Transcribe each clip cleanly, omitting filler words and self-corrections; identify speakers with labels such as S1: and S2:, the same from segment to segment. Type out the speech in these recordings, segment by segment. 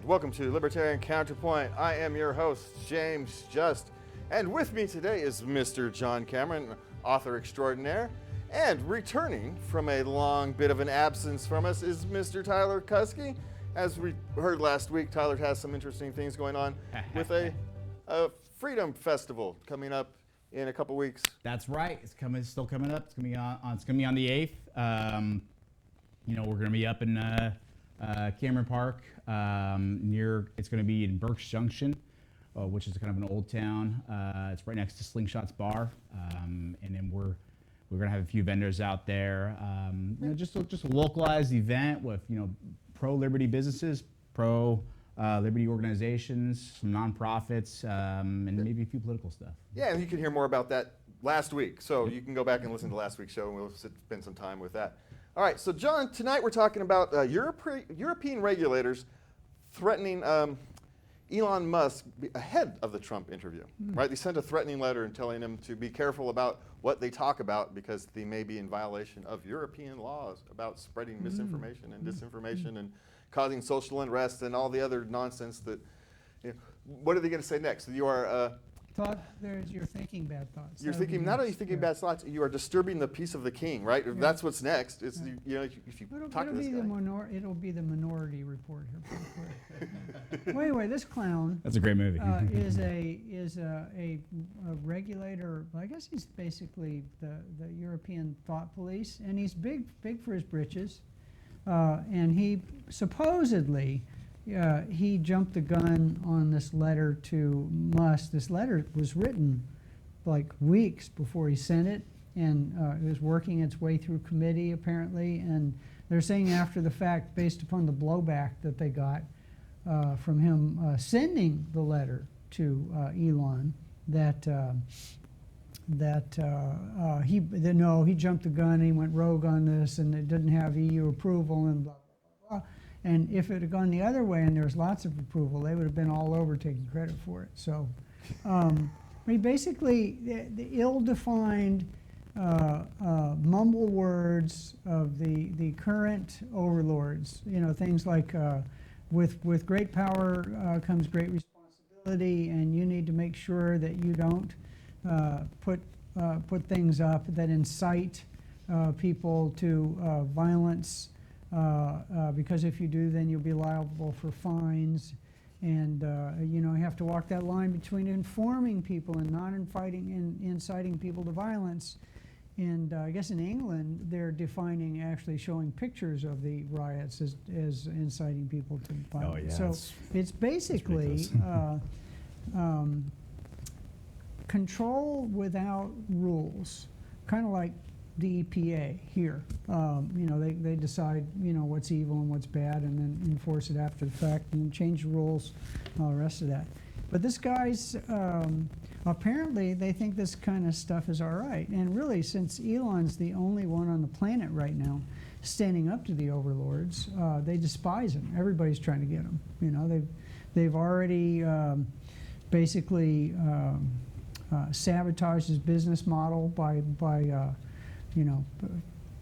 S1: And welcome to Libertarian Counterpoint. I am your host, James Just. And with me today is Mr. John Cameron, author extraordinaire. And returning from a long bit of an absence from us is Mr. Tyler Kuskie. As we heard last week, Tyler has some interesting things going on with a Freedom Festival coming up in a couple weeks.
S2: That's right. It's still coming up. It's gonna be on the 8th. We're gonna be up in Cameron Park it's going to be in Berks Junction, which is kind of an old town. It's right next to Slingshot's Bar, and then we're going to have a few vendors out there. Just a localized event with pro-liberty businesses, pro-liberty organizations, some nonprofits, and maybe a few political stuff.
S1: Yeah, and you can hear more about that last week, so you can go back and listen to last week's show, and we'll spend some time with that. All right, so John, tonight we're talking about European regulators threatening Elon Musk ahead of the Trump interview, right? They sent a threatening letter and telling him to be careful about what they talk about because they may be in violation of European laws about spreading misinformation and disinformation and causing social unrest and all the other nonsense that, what are they going to say next? You are...
S3: You're thinking bad thoughts.
S1: You're thinking, not only thinking bad thoughts, you are disturbing the peace of the king, right? Yeah. That's what's next. It's if you talk to this guy.
S3: It'll be the Minority Report here pretty quick. Well, anyway, this clown.
S2: That's a great movie.
S3: is a regulator. I guess he's basically the European thought police, and he's big for his britches, and he supposedly. He jumped the gun on this letter to Musk. This letter was written like weeks before he sent it, and it was working its way through committee apparently, and they're saying after the fact, based upon the blowback that they got from him sending the letter to Elon, that he jumped the gun, he went rogue on this, and it didn't have EU approval, and blah, blah, blah. And if it had gone the other way and there was lots of approval, they would have been all over taking credit for it. So basically, the ill-defined mumble words of the current overlords, things like with great power comes great responsibility, and you need to make sure that you don't put things up that incite people to violence. Because if you do, then you'll be liable for fines, and you have to walk that line between informing people and not inciting people to violence. And I guess in England, they're defining actually showing pictures of the riots as inciting people to violence.
S2: Oh, yeah,
S3: so it's basically control without rules, kind of like the EPA here. They decide what's evil and what's bad, and then enforce it after the fact and change the rules, all the rest of that. But this guy's apparently they think this kind of stuff is all right, and really, since Elon's the only one on the planet right now standing up to the overlords, they despise him. Everybody's trying to get him. They've already basically sabotaged his business model by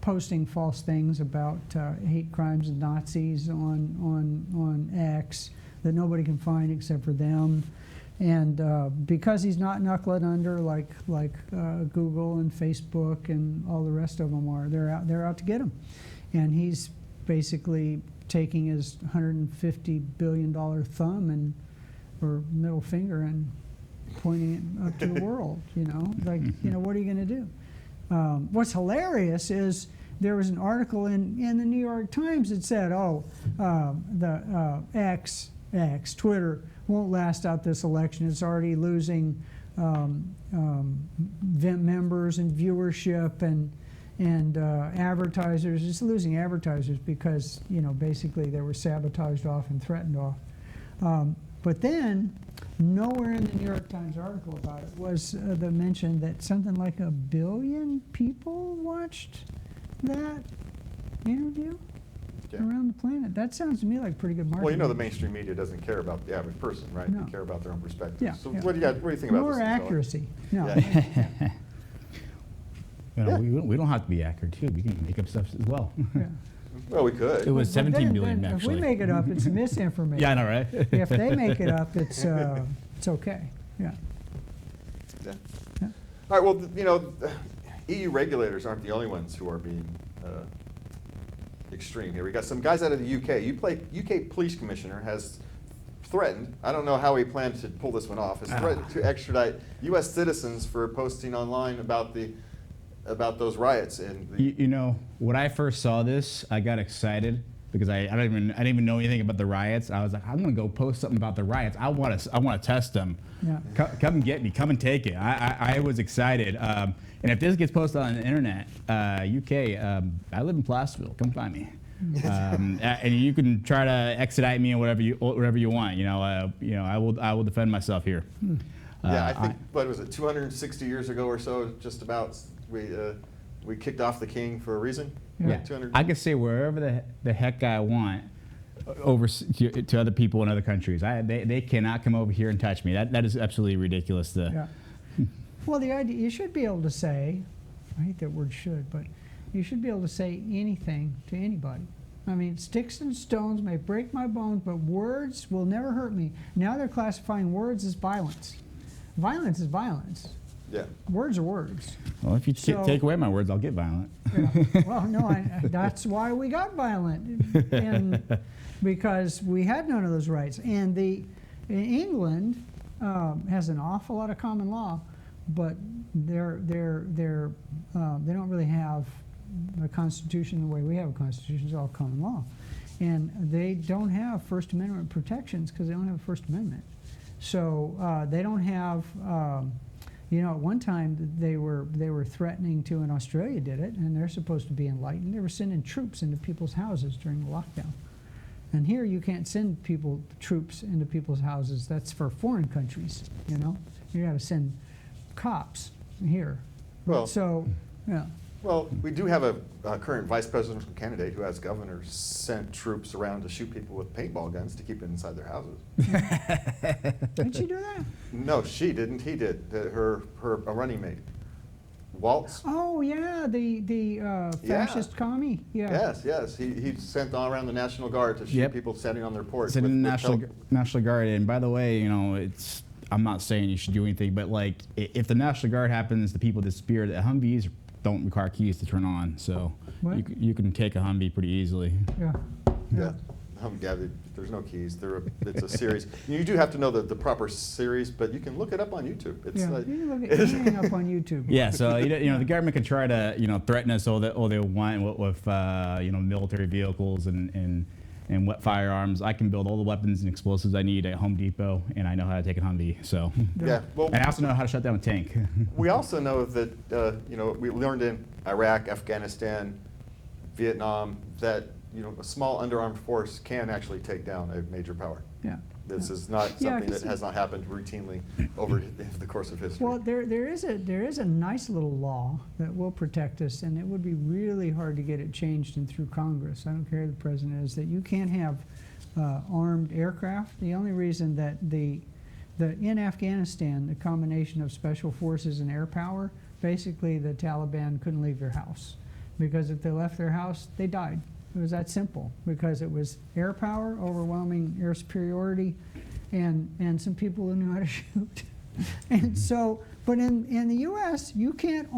S3: posting false things about hate crimes and Nazis on X that nobody can find except for them, and because he's not knuckling under like Google and Facebook and all the rest of them are, they're out to get him, and he's basically taking his $150 billion thumb or middle finger and pointing it up to the world. What are you going to do? What's hilarious is there was an article in the New York Times that said, the X, Twitter, won't last out this election. It's already losing members and viewership and advertisers. It's losing advertisers because, basically they were sabotaged off and threatened off. But then, nowhere in the New York Times article about it was the mention that something like 1 billion people watched that interview around the planet. That sounds to me like pretty good marketing.
S1: Well, the mainstream media doesn't care about the average person, right?
S3: No.
S1: They care about their own perspective.
S3: Yeah,
S1: so
S3: yeah.
S1: What do you think about this?
S3: More accuracy. No.
S1: Yeah.
S2: We don't have to be accurate too. We can make up stuff as well.
S3: Yeah.
S1: Well, we could.
S2: It was
S3: But
S2: 17
S3: then-
S2: billion
S3: then
S2: actually.
S3: If we make it up, it's misinformation.
S2: Yeah, I know, right?
S3: If they make it up, it's okay. Yeah.
S1: Yeah.
S3: Yeah.
S1: All right. Well, you know, EU regulators aren't the only ones who are being extreme here. We got some guys out of the UK. UK police commissioner has threatened. I don't know how he planned to pull this one off. Has threatened to extradite U.S. citizens for posting online about those riots. And
S2: You know, when I first saw this, I got excited because I didn't even know anything about the riots. I was like, I'm gonna go post something about the riots. I want to test them.
S3: Yeah.
S2: Come and get me. Come and take it. I was excited. And if this gets posted on the internet, UK, I live in Placerville. Come find me. And you can try to extradite me or whatever you want. You know, I will defend myself here.
S1: yeah, I think what was it, 260 years ago or so, just about we kicked off the king for a reason.
S2: Yeah,
S1: 200.
S2: I can say wherever the heck I want over to other people in other countries. They cannot come over here and touch me. That is absolutely ridiculous.
S3: Yeah. Well, the idea, you should be able to say, I hate that word should, but you should be able to say anything to anybody. I mean, sticks and stones may break my bones, but words will never hurt me. Now they're classifying words as violence. Violence is violence.
S1: Yeah.
S3: Words are words.
S2: Well, if you take away my words, I'll get violent.
S3: Yeah. Well, no, that's why we got violent, and because we had none of those rights. And England has an awful lot of common law, but they don't really have a constitution the way we have a constitution. It's all common law, and they don't have First Amendment protections because they don't have a First Amendment. So they don't have. You know, at one time they were threatening to, and Australia did it, and they're supposed to be enlightened. They were sending troops into people's houses during the lockdown. And here you can't send troops into people's houses. That's for foreign countries, you know. You got to send cops here.
S1: Well,
S3: So, yeah.
S1: Well, we do have a current vice presidential candidate who, as governor, sent troops around to shoot people with paintball guns to keep them inside their houses.
S3: Did she do that?
S1: No, she didn't. He did. Her a running mate, Waltz.
S3: Oh yeah, the fascist commie. Yeah.
S1: Yes. He sent all around the National Guard to shoot
S2: Yep.
S1: people standing on their porch.
S2: It's in National Guard. And by the way, you know, I'm not saying you should do anything, but like if the National Guard happens, the people disappear. The Humvees don't require keys to turn on, so
S3: What?
S2: you can take a Humvee pretty easily.
S3: Yeah.
S1: Yeah. There's no keys. It's a series. You do have to know the proper series, but you can look it up on YouTube. It's
S3: Yeah.
S1: like,
S3: You can look at anything up on YouTube.
S2: Yeah, so you know the government can try to threaten us all they want with military vehicles and what firearms. I can build all the weapons and explosives I need at Home Depot, and I know how to take a Humvee. So
S1: yeah. Well,
S2: and I also know how to shut down a tank.
S1: we also know that we learned in Iraq, Afghanistan, Vietnam that a small underarmed force can actually take down a major power.
S3: Yeah.
S1: This is not
S3: Yeah,
S1: something
S3: 'cause
S1: that has not happened routinely over the course of history.
S3: Well, there is a nice little law that will protect us, and it would be really hard to get it changed and through Congress. I don't care who the president is, that you can't have armed aircraft. The only reason that in Afghanistan, the combination of special forces and air power, basically the Taliban couldn't leave their house, because if they left their house, they died. It was that simple, because it was air power, overwhelming air superiority, and some people who knew how to shoot. And so, but in the U.S., you can't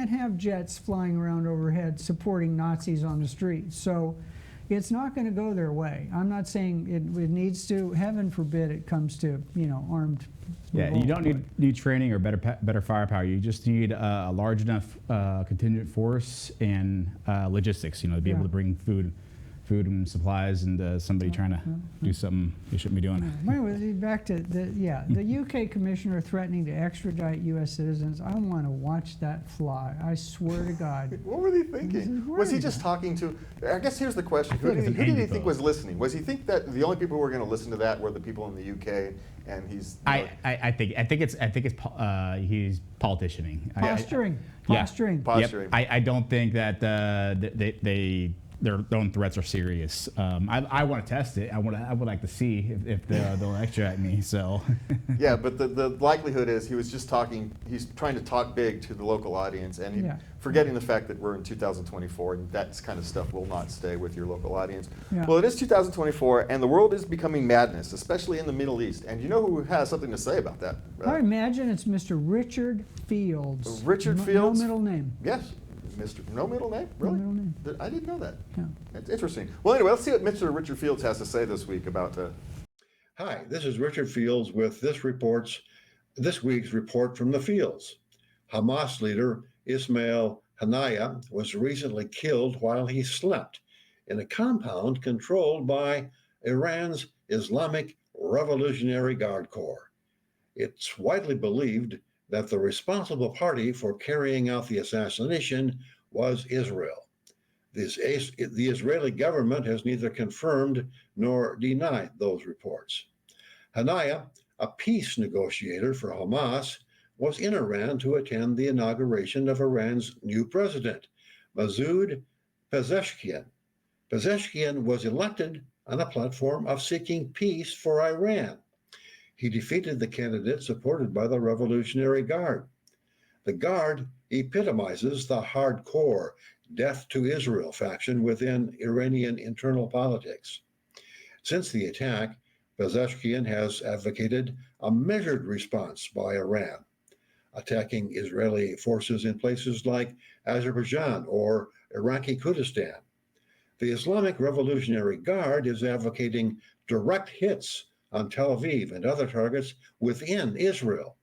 S3: have jets flying around overhead supporting Nazis on the street. So it's not going to go their way. I'm not saying it needs to. Heaven forbid it comes to armed.
S2: Yeah, you
S3: revolt.
S2: don't need training or better firepower. You just need a large enough contingent force and logistics. To be able to bring food and supplies, and somebody trying to do something they shouldn't be doing.
S3: Anyway, back to the UK commissioner threatening to extradite U.S. citizens. I want to watch that fly. I swear to God.
S1: What were they thinking?
S3: Where
S1: Was he
S3: is
S1: just
S3: that?
S1: talking to? I guess here's the question: Who
S2: it's
S1: did
S2: an
S1: he
S2: Andy
S1: think
S2: vote.
S1: was listening? Was he think that the only people who were going to listen to that were the people in the UK, and he's?
S2: I think he's politicianing.
S3: Posturing.
S2: Yeah.
S3: Posturing.
S1: Posturing.
S2: Yep. I don't think that they their own threats are serious. I want to test it. I would like to see if they'll extradite me. So
S1: Yeah, but the likelihood is he's trying to talk big to the local audience, and
S3: Yeah.
S1: forgetting the fact that we're in 2024, and that kind of stuff will not stay with your local audience.
S3: Yeah.
S1: Well, it is 2024, and the world is becoming madness, especially in the Middle East. And you know who has something to say about that?
S3: I imagine it's Mr. Richard Fields.
S1: Richard
S3: No
S1: Fields?
S3: middle name.
S1: Yes, Mr. No middle name? Really?
S3: middle name.
S1: I didn't know that.
S3: Yeah.
S1: That's interesting. Well, anyway, let's see what Mr. Richard Fields has to say this week about.
S4: Hi, this is Richard Fields with this week's report from the fields. Hamas leader Ismail Haniyeh was recently killed while he slept in a compound controlled by Iran's Islamic Revolutionary Guard Corps. It's widely believed that the responsible party for carrying out the assassination was Israel. The Israeli government has neither confirmed nor denied those reports. Haniyeh, a peace negotiator for Hamas, was in Iran to attend the inauguration of Iran's new president, Masoud Pezeshkian. Pezeshkian was elected on a platform of seeking peace for Iran. He defeated the candidate supported by the Revolutionary Guard. The Guard epitomizes the hardcore death to Israel faction within Iranian internal politics. Since the attack, Pezeshkian has advocated a measured response by Iran, attacking Israeli forces in places like Azerbaijan or Iraqi Kurdistan. The Islamic Revolutionary Guard is advocating direct hits on Tel Aviv and other targets within Israel.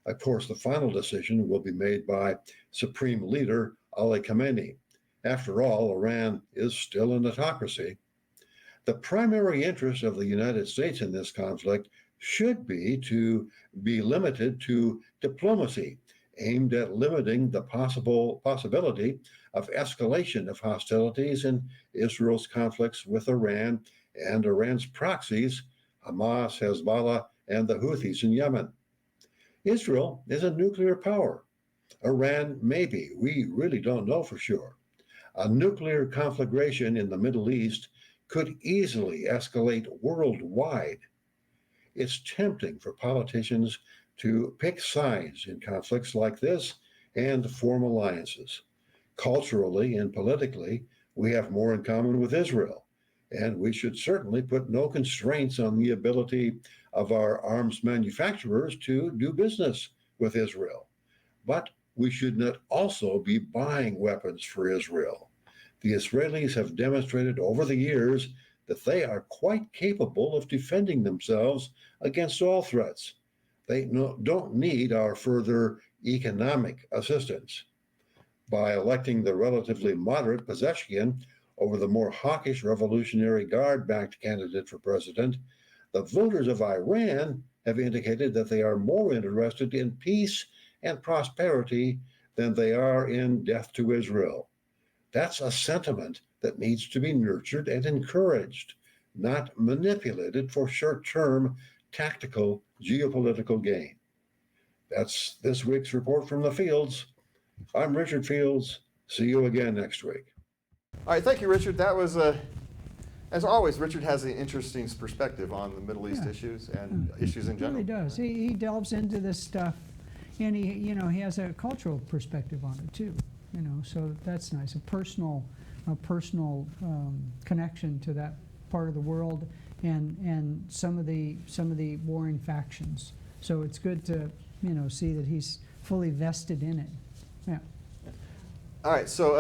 S4: Of course, the final decision will be made by Supreme Leader Ali Khamenei. After all, Iran is still an autocracy. The primary interest of the United States in this conflict should be to be limited to diplomacy, aimed at limiting the possibility of escalation of hostilities in Israel's conflicts with Iran and Iran's proxies, Hamas, Hezbollah, and the Houthis in Yemen. Israel is a nuclear power. Iran maybe. We really don't know for sure. A nuclear conflagration in the Middle East could easily escalate worldwide. It's tempting for politicians to pick sides in conflicts like this and form alliances. Culturally and politically, we have more in common with Israel, and we should certainly put no constraints on the ability of our arms manufacturers to do business with Israel. But we should not also be buying weapons for Israel. The Israelis have demonstrated over the years that they are quite capable of defending themselves against all threats. They don't need our further economic assistance. By electing the relatively moderate Pezeshkian over the more hawkish Revolutionary Guard-backed candidate for president, the voters of Iran have indicated that they are more interested in peace and prosperity than they are in death to Israel. That's a sentiment that needs to be nurtured and encouraged, not manipulated for short-term tactical geopolitical gain. That's this week's report from the fields. I'm Richard Fields. See you again next week.
S1: All right, thank you, Richard. That was, as always, Richard has an interesting perspective on the Middle East issues and issues in
S3: He really
S1: general.
S3: does. He delves into this stuff, and he has a cultural perspective on it too. So that's nice. A personal connection to that part of the world, and some of the warring factions. So it's good to see that he's fully vested in it. Yeah.
S1: All right, so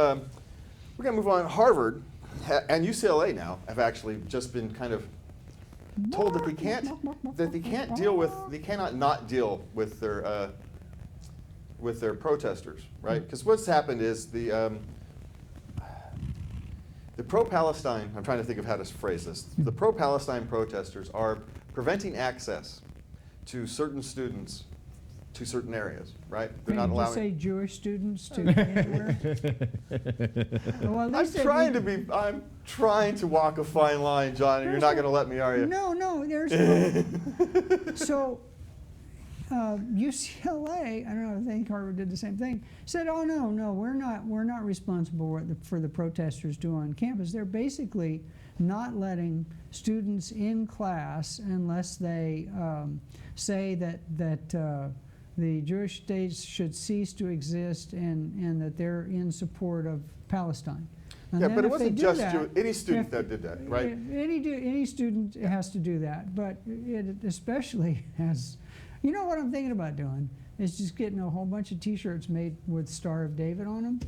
S1: we're going to move on. Harvard and UCLA now have actually just been kind of told that they cannot not deal with their protesters, right? Because what's happened is the pro-Palestine, I'm trying to think of how to phrase this, the pro-Palestine protesters are preventing access to certain students to certain areas, right? They're not
S3: Can you just
S1: allowing.
S3: say Jewish students to anywhere? Well, at least
S1: I'm trying to walk a fine line, John, and you're not going to let me, are you?
S3: No, there's no. So UCLA, I don't know, I think Harvard did the same thing, said, oh, no, we're not responsible for the protesters do on campus. They're basically not letting students in class unless they say that the Jewish state should cease to exist and that they're in support of Palestine. And
S1: Yeah,
S3: then
S1: but it
S3: if they
S1: wasn't
S3: do
S1: just
S3: that,
S1: any student
S3: if-
S1: that did that, right?
S3: Any student has to do that, but it especially has, you know what I'm thinking about doing is just getting a whole bunch of T-shirts made with Star of David on them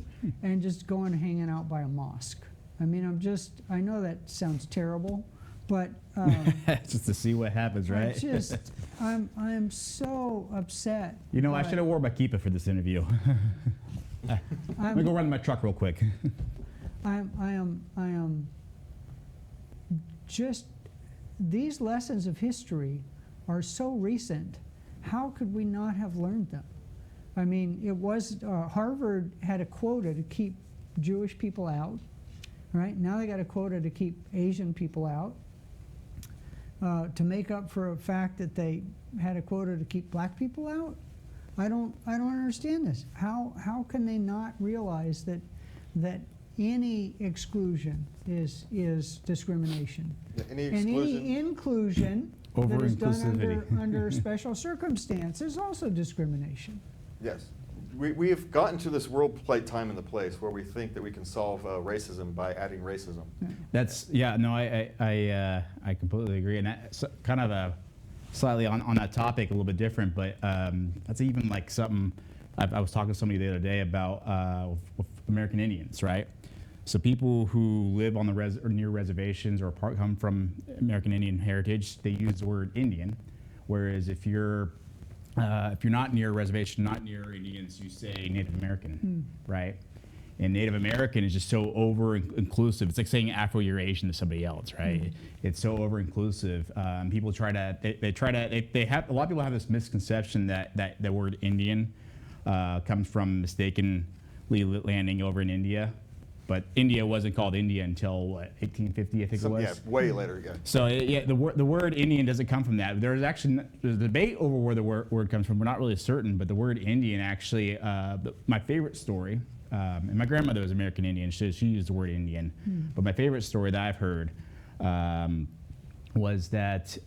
S3: and just going and hanging out by a mosque. I mean, I know that sounds terrible, but
S2: Just to see what happens, right?
S3: I'm so upset.
S2: You know, I
S3: by-
S2: should have wore my kippah for this interview. I'm gonna go run my truck real quick.
S3: I am just, these lessons of history are so recent. How could we not have learned them? I mean, it was, Harvard had a quota to keep Jewish people out, right? Now they got a quota to keep Asian people out, to make up for a fact that they had a quota to keep black people out. I don't understand this. How can they not realize that any exclusion is discrimination?
S1: Yeah, any
S3: And
S1: exclusion.
S3: any inclusion that is done
S2: Over-inclusivity.
S3: under special circumstances is also discrimination.
S1: Yes. We have gotten to this world time and the place where we think that we can solve racism by adding racism.
S2: That's no, I completely agree, and that's kind of a slightly on that topic, a little bit different, but that's even like something I was talking to somebody the other day about with American Indians, right? So people who live on the or near reservations or come from American Indian heritage, they use the word Indian, whereas if you're not near a reservation, not near Indians, you say Native American, right? And Native American is just so over-inclusive. It's like saying Afro-Eurasian to somebody else, right? It's so over-inclusive. People try to, they have, a lot of people have this misconception that the word Indian comes from mistakenly landing over in India. But India wasn't called India until, what, 1850, I think it was?
S1: Yeah, way later, yeah.
S2: So yeah, the word Indian doesn't come from that. There's a debate over where the word comes from. We're not really certain, but the word Indian actually, my favorite story, and my grandmother was American Indian, she used the word Indian. But my favorite story that I've heard was that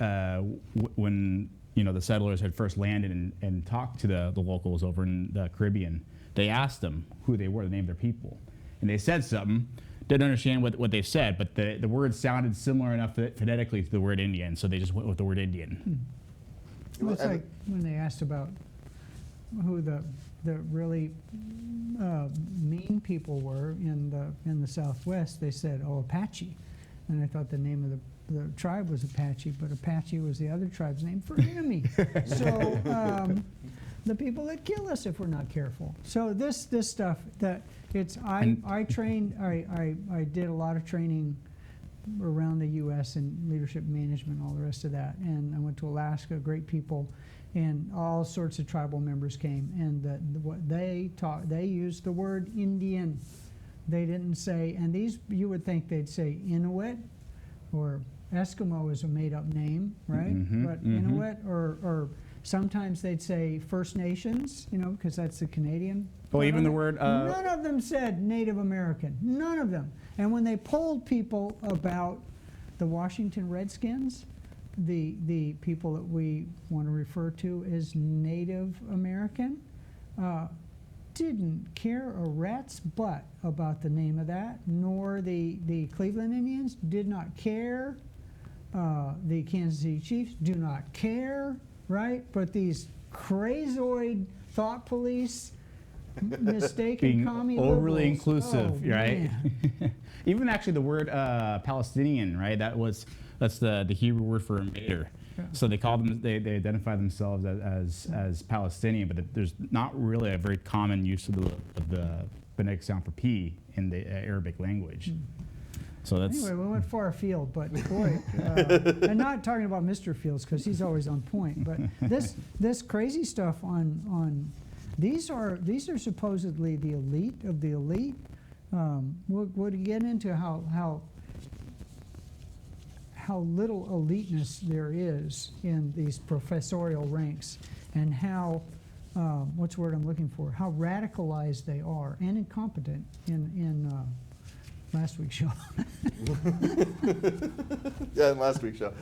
S2: when the settlers had first landed and talked to the locals over in the Caribbean, they asked them who they were, the name of their people. And they said something, didn't understand what they said, but the word sounded similar enough phonetically to the word Indian, so they just went with the word Indian.
S3: Well, it's like when they asked about who the really mean people were in the Southwest, they said, oh, Apache. And I thought the name of the tribe was Apache, but Apache was the other tribe's name for enemy. So the people that kill us if we're not careful. So this stuff that I did a lot of training around the U.S. in leadership management, all the rest of that, and I went to Alaska, great people, and all sorts of tribal members came, and what they taught, they used the word Indian. They didn't say, and these you would think they'd say Inuit, or Eskimo is a made-up name, right? But Inuit, or sometimes they'd say First Nations, because that's the Canadian.
S2: Well, even the word
S3: None of them said Native American. None of them. And when they polled people about the Washington Redskins, the people that we want to refer to as Native American, didn't care a rat's butt about the name of that, nor the Cleveland Indians did not care. The Kansas City Chiefs do not care, right? But these crazoid thought police, mistaken
S2: being
S3: commie
S2: overly
S3: liberals.
S2: inclusive,
S3: Oh,
S2: right?
S3: man.
S2: Even actually the word Palestinian, right? That's the Hebrew word for invader.
S3: Yeah.
S2: So they call them, they identify themselves as Palestinian, but there's not really a very common use of the phonetic sound for P in the Arabic language. So that's
S3: Anyway, we went far afield, but boy, and not talking about Mr. Fields because he's always on point. But this crazy stuff on these are supposedly the elite of the elite. We'll get into how how little eliteness there is in these professorial ranks, and how what's the word I'm looking for? How radicalized they are and incompetent in last week's show.
S1: Yeah, in last week's show.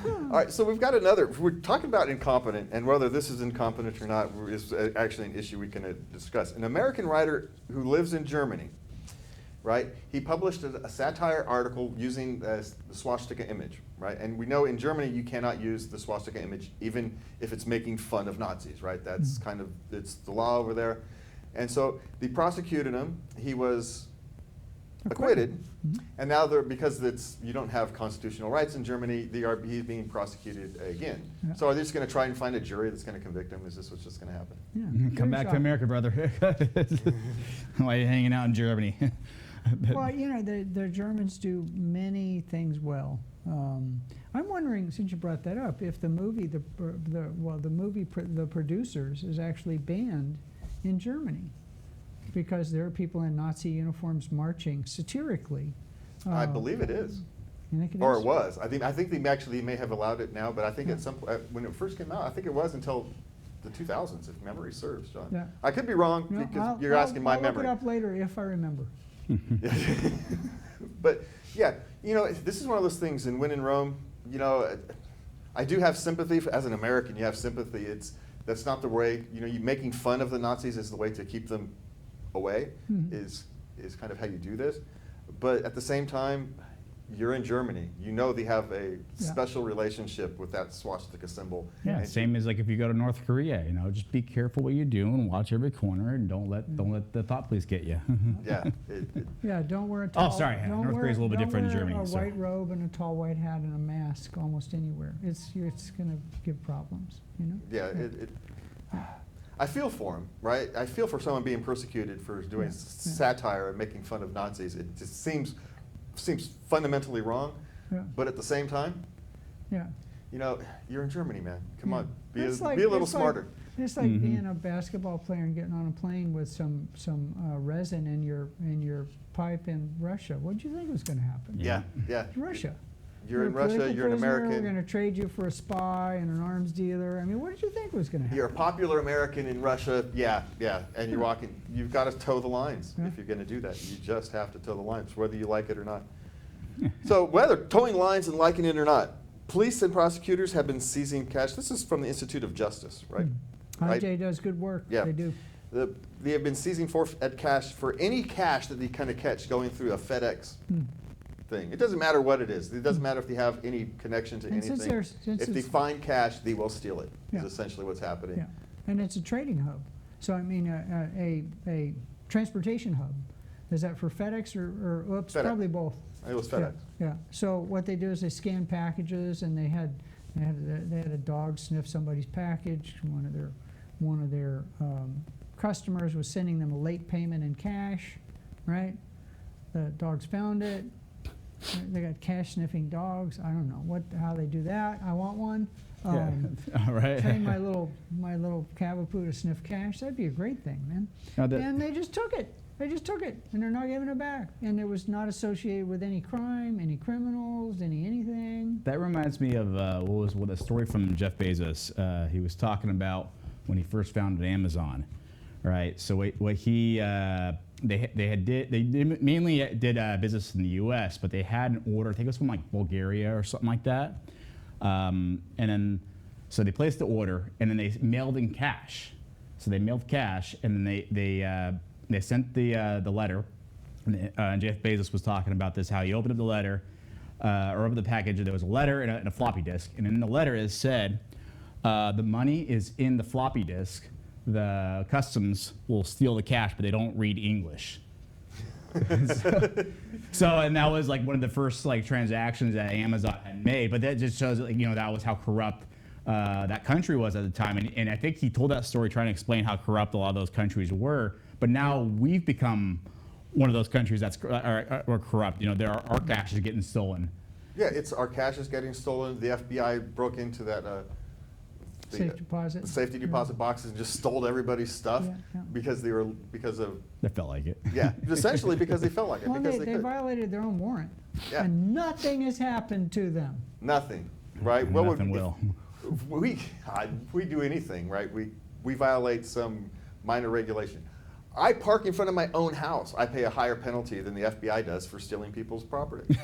S1: All right, so we've got another. We're talking about incompetent, and whether this is incompetent or not is actually an issue we can discuss. An American writer who lives in Germany, right? He published a satire article using the swastika image, right? And we know in Germany you cannot use the swastika image even if it's making fun of Nazis, right? That's kind of, it's the law over there. And so they prosecuted him. He was acquitted, and now because you don't have constitutional rights in Germany, he's being prosecuted again.
S3: Yeah.
S1: So are they just going to try and find a jury that's going to convict him? Is this what's just going to happen?
S3: Yeah.
S2: Come back to America, brother. Why are you hanging out in Germany?
S3: Well, you know, the Germans do many things well. I'm wondering, since you brought that up, if the movie, the producers is actually banned in Germany, because there are people in Nazi uniforms marching satirically.
S1: I believe it is.
S3: You think it
S1: Or
S3: is?
S1: it was. I think they actually may have allowed it now, but I think at some point, when it first came out, I think it was until the 2000s, if memory serves, John.
S3: Yeah.
S1: I could be wrong,
S3: No,
S1: because you're asking my
S3: I'll
S1: memory.
S3: look it up later if I remember.
S1: But yeah, you know, this is one of those things, and when in Rome, you know, I do have sympathy. As an American, you have sympathy. That's not the way, you know, making fun of the Nazis is the way to keep them away, is kind of how you do this. But at the same time, you're in Germany. You know they have a special relationship with that swastika symbol.
S2: Yeah,
S1: And
S2: same as like if you go to North Korea, you know, just be careful what you do and watch every corner, and don't let the thought police get you.
S1: Yeah.
S3: Yeah, don't wear a tall.
S2: sorry, yeah,
S3: don't
S2: North
S3: wear-
S2: Korea's a little bit
S3: don't
S2: different in
S3: wear
S2: Germany,
S3: A
S2: so.
S3: white robe and a tall white hat and a mask almost anywhere. It's going to give problems. You know.
S1: Yeah, I feel for him, right? I feel for someone being persecuted for doing
S3: Yeah.
S1: satire and making fun of Nazis. It just seems fundamentally wrong.
S3: Yeah.
S1: But at the same time,
S3: Yeah.
S1: you know, you're in Germany, man. Come on, be
S3: It's
S1: a
S3: like-
S1: little
S3: it's like-
S1: smarter.
S3: It's like being a basketball player and getting on a plane with some resin in your pipe in Russia. What did you think was going to happen?
S1: Yeah, yeah.
S3: It's Russia.
S1: You're in
S3: a
S1: Russia.
S3: political
S1: You're an
S3: prisoner,
S1: American.
S3: We're going to trade you for a spy and an arms dealer. I mean, what did you think was going to happen?
S1: You're a popular American in Russia. Yeah, yeah. And you're walking. You've got to toe the lines
S3: Yeah.
S1: if you're going to do that. You just have to toe the lines, whether you like it or not. So whether towing lines and liking it or not, police and prosecutors have been seizing cash. This is from the Institute of Justice, right? Right?
S3: IJ does good work.
S1: Yeah.
S3: They do.
S1: They have been seizing cash for any cash that they kind of catch going through a FedEx thing. It doesn't matter what it is. It doesn't matter if they have any connection to
S3: And since
S1: anything.
S3: there's- since
S1: If they
S3: it's-
S1: find cash, they will steal it.
S3: Yeah.
S1: Is essentially what's happening.
S3: Yeah, and it's a trading hub. So I mean, a transportation hub. Is that for FedEx or oops,
S1: FedEx.
S3: probably both.
S1: It was FedEx.
S3: Yeah. So what they do is they scan packages, and they had a dog sniff somebody's package. One of their customers was sending them a late payment in cash, right? The dogs found it. They got cash sniffing dogs. I don't know how they do that. I want one.
S2: All right.
S3: Train my little Cavapoo to sniff cash. That'd be a great thing, man. And they just took it. They just took it, and they're not giving it back. And it was not associated with any crime, any criminals, anything.
S2: That reminds me of what a story from Jeff Bezos. He was talking about when he first founded Amazon, right? So what he they mainly did business in the U.S., but they had an order. I think it was from like Bulgaria or something like that. And then so they placed the order, and then they mailed in cash. So they mailed cash, and then they sent the letter. And Jeff Bezos was talking about this, how he opened up the letter, or opened the package, and there was a letter and a floppy disk. And in the letter it said, the money is in the floppy disk. The customs will steal the cash, but they don't read English. And that was like one of the first like transactions that Amazon had made. But that just shows, like, you know, that was how corrupt that country was at the time. And I think he told that story trying to explain how corrupt a lot of those countries were. But now we've become one of those countries that's are corrupt. You know, our cash is getting stolen.
S1: Yeah, our cash is getting stolen. The FBI broke into that
S3: Safe deposit.
S1: the safety deposit boxes and just stole everybody's stuff
S3: Yeah.
S1: because of
S2: That felt like it.
S1: yeah, essentially because they felt like it.
S3: Well,
S1: because
S3: they
S1: could.
S3: violated their own warrant,
S1: Yeah.
S3: and nothing has happened to them.
S1: Nothing, right? What
S2: Nothing
S1: would
S2: will.
S1: we do anything, right? We violate some minor regulation. I park in front of my own house. I pay a higher penalty than the FBI does for stealing people's property.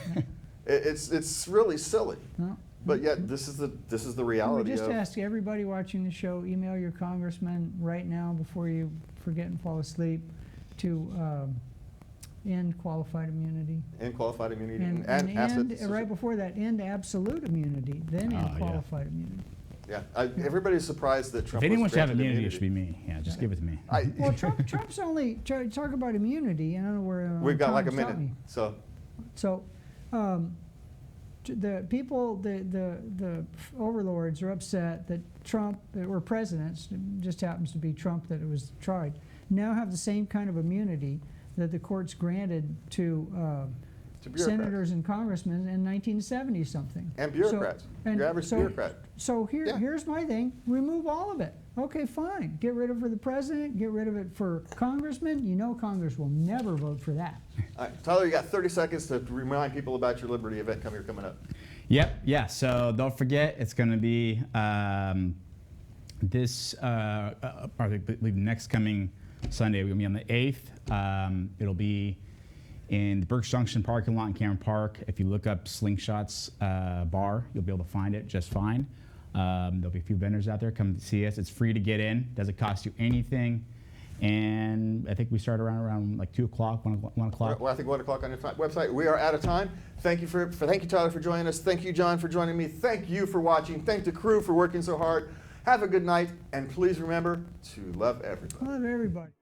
S1: It's really silly.
S3: No.
S1: But yet this is the
S3: I would
S1: reality
S3: just
S1: of
S3: ask everybody watching the show, email your congressman right now before you forget and fall asleep to end qualified immunity.
S1: and qualified immunity
S3: And
S1: asset
S3: end,
S1: decision.
S3: right before that, end absolute immunity, then
S2: Oh,
S3: end
S2: yeah.
S3: qualified immunity.
S1: Yeah, everybody's surprised that
S2: If
S1: Trump
S2: anyone
S1: was
S2: should have
S1: granted
S2: immunity, it should be me. Yeah, just give it to me.
S3: Well, Trump's only, talk about immunity, and I don't know where.
S1: We've got like a
S3: Tom stopped
S1: minute,
S3: me.
S1: so
S3: So, the people, the overlords are upset that Trump, or presidents, it just happens to be Trump that it was tried, now have the same kind of immunity that the courts granted to
S1: bureaucrats.
S3: senators and congressmen in 1970 something.
S1: and bureaucrats, your average bureaucrat.
S3: So
S1: Yeah.
S3: here's my thing: remove all of it. Okay, fine. Get rid of it for the president. Get rid of it for congressmen. You know, Congress will never vote for that.
S1: All right, Tyler, you got 30 seconds to remind people about your Liberty event coming up.
S2: Yep, yeah. So don't forget, it's going to be this, I believe next coming Sunday. We're going to be on the 8th. It'll be in the Berks Junction parking lot in Cameron Park. If you look up Slingshots Bar, you'll be able to find it just fine. There'll be a few vendors out there. Come see us. It's free to get in. Doesn't cost you anything. And I think we start around like 2 o'clock, 1 o'clock.
S1: Well, I think 1 o'clock on your website. We are out of time. Thank you thank you, Tyler, for joining us. Thank you, John, for joining me. Thank you for watching. Thank the crew for working so hard. Have a good night, and please remember to love everybody.
S3: Love everybody.